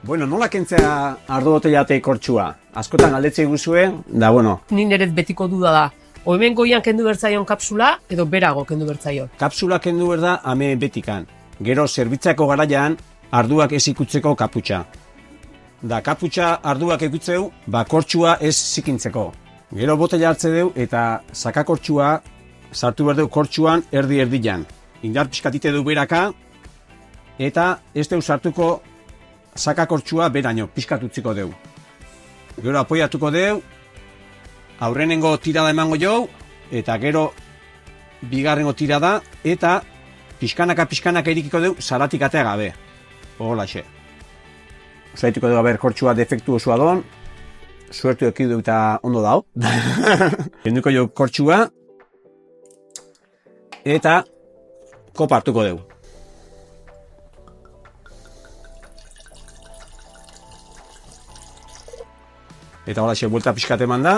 Bueno, nola kentzea ardo botellate kortxua? Askotan galdetzei guzue, da bueno. Ni nerez betiko duda da. O hemen goian kendu bertzaion kapsula, edo berago kendu bertzaion. Kapsula kendu berda ame betikan. Gero zerbitzako garaian arduak ez ikutzeko kaputxa. Da kaputxa arduak ikutzeu, kortxua ez zikintzeko. Gero botella hartze deu eta sakakortxua sartu behar deu kortxuan erdi-erdian. Indar pixkatite du beraka eta ez deu sartuko sakakortxua beraino, pixkatutziko deu. Gero apoiatuko deu, aurrenengo tirada emango jau, eta gero bigarrengo tirada, eta pixkanaka erikiko deu, zaratik atea gabe. Holaxe. Zaituko deu haber kortxua defektuosua don, suertu ekidu eta ondo dau. Kenduko jau kortxua, eta kopa hartuko deu. Eta holaxe, buelta pixkat eman da.